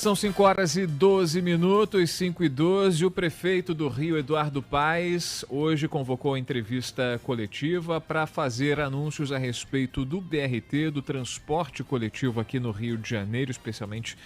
São 5h12, 5h12. O prefeito do Rio, Eduardo Paes, hoje convocou a entrevista coletiva para fazer anúncios a respeito do BRT, do transporte coletivo aqui no Rio de Janeiro, especialmente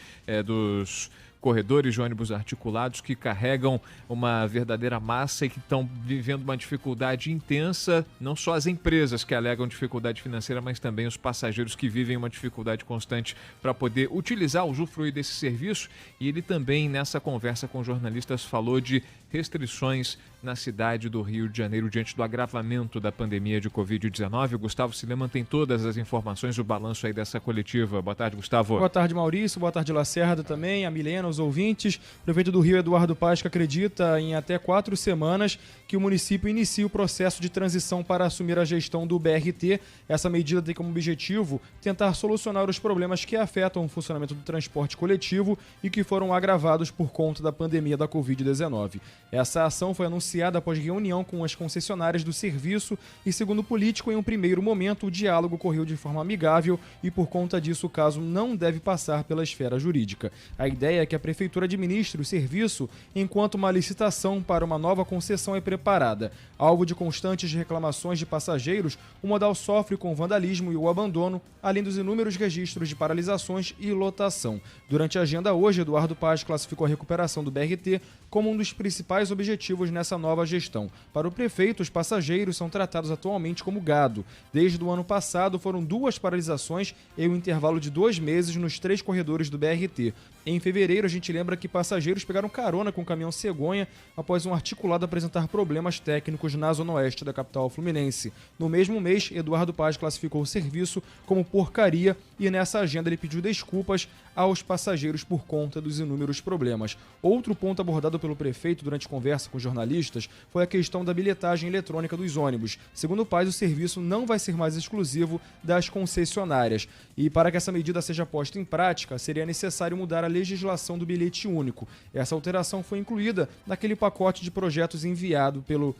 dos corredores de ônibus articulados que carregam uma verdadeira massa e que estão vivendo uma dificuldade intensa, não só as empresas que alegam dificuldade financeira, mas também os passageiros que vivem uma dificuldade constante para poder utilizar, usufruir desse serviço. E ele também, nessa conversa com jornalistas, falou de restrições na cidade do Rio de Janeiro diante do agravamento da pandemia de Covid-19. O Gustavo Sileman tem todas as informações, o balanço aí dessa coletiva. Boa tarde, Gustavo. Boa tarde, Maurício. Boa tarde, Lacerda também, a Milena, os ouvintes. O prefeito do Rio, Eduardo Paes, acredita em até 4 semanas que o município inicie o processo de transição para assumir a gestão do BRT. Essa medida tem como objetivo tentar solucionar os problemas que afetam o funcionamento do transporte coletivo e que foram agravados por conta da pandemia da Covid-19. Essa ação foi anunciada após reunião com as concessionárias do serviço e, segundo o político, em um primeiro momento o diálogo correu de forma amigável e, por conta disso, o caso não deve passar pela esfera jurídica. A ideia é que a prefeitura administre o serviço enquanto uma licitação para uma nova concessão é preparada. Alvo de constantes reclamações de passageiros, o modal sofre com o vandalismo e o abandono, além dos inúmeros registros de paralisações e lotação. Durante a agenda hoje, Eduardo Paes classificou a recuperação do BRT como um dos principais objetivos nessa nova gestão. Para o prefeito, os passageiros são tratados atualmente como gado. Desde o ano passado, foram 2 paralisações em um intervalo de 2 meses nos 3 corredores do BRT. Em fevereiro, a gente lembra que passageiros pegaram carona com o caminhão Cegonha após um articulado apresentar problemas técnicos na zona oeste da capital fluminense. No mesmo mês, Eduardo Paes classificou o serviço como porcaria e nessa agenda ele pediu desculpas aos passageiros por conta dos inúmeros problemas. Outro ponto abordado pelo prefeito durante conversa com jornalistas foi a questão da bilhetagem eletrônica dos ônibus. Segundo o Paes, o serviço não vai ser mais exclusivo das concessionárias. E para que essa medida seja posta em prática, seria necessário mudar a legislação do bilhete único. Essa alteração foi incluída naquele pacote de projetos enviado pelo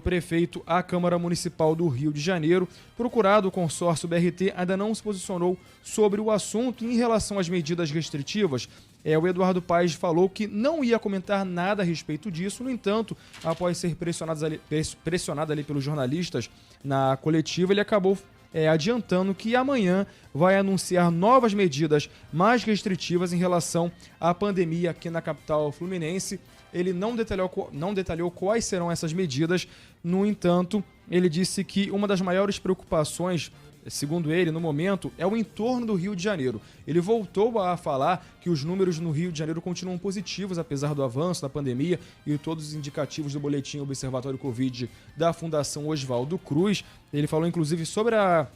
prefeito à Câmara Municipal do Rio de Janeiro. Procurado, o consórcio BRT ainda não se posicionou sobre o assunto. Em relação às medidas restritivas, o Eduardo Paes falou que não ia comentar nada a respeito disso. No entanto, após ser pressionado ali pelos jornalistas na coletiva, ele acabou adiantando que amanhã vai anunciar novas medidas mais restritivas em relação à pandemia aqui na capital fluminense. Ele não detalhou quais serão essas medidas. No entanto, ele disse que uma das maiores preocupações, segundo ele, no momento, é o entorno do Rio de Janeiro. Ele voltou a falar que os números no Rio de Janeiro continuam positivos, apesar do avanço da pandemia e todos os indicativos do boletim Observatório Covid da Fundação Oswaldo Cruz. Ele falou, inclusive, sobre a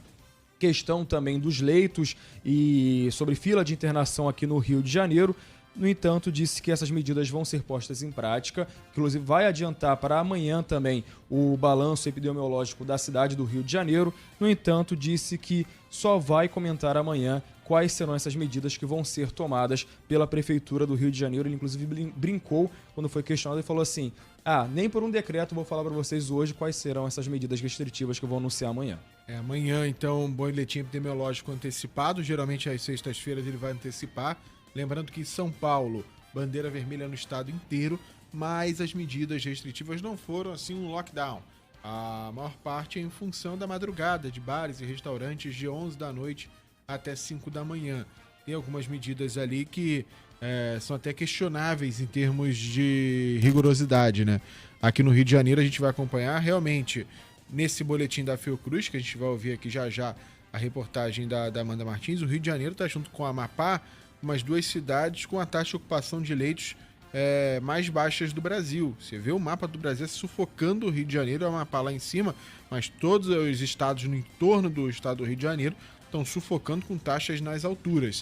questão também dos leitos e sobre fila de internação aqui no Rio de Janeiro. No entanto, disse que essas medidas vão ser postas em prática, inclusive vai adiantar para amanhã também o balanço epidemiológico da cidade do Rio de Janeiro. No entanto, disse que só vai comentar amanhã quais serão essas medidas que vão ser tomadas pela Prefeitura do Rio de Janeiro. Ele, inclusive, brincou quando foi questionado e falou assim: nem por um decreto vou falar para vocês hoje quais serão essas medidas restritivas que eu vou anunciar amanhã. Amanhã, então, um boletim epidemiológico antecipado. Geralmente, às sextas-feiras, ele vai antecipar. Lembrando que em São Paulo, bandeira vermelha no estado inteiro, mas as medidas restritivas não foram assim um lockdown. A maior parte é em função da madrugada de bares e restaurantes de 11 da noite até 5 da manhã. Tem algumas medidas ali que são até questionáveis em termos de rigorosidade, né? Aqui no Rio de Janeiro a gente vai acompanhar realmente nesse boletim da Fiocruz, que a gente vai ouvir aqui já já a reportagem da Amanda Martins. O Rio de Janeiro está junto com a Amapá, umas 2 cidades com a taxa de ocupação de leitos mais baixas do Brasil. Você vê o mapa do Brasil sufocando o Rio de Janeiro, é o mapa lá em cima, mas todos os estados no entorno do estado do Rio de Janeiro estão sufocando com taxas nas alturas.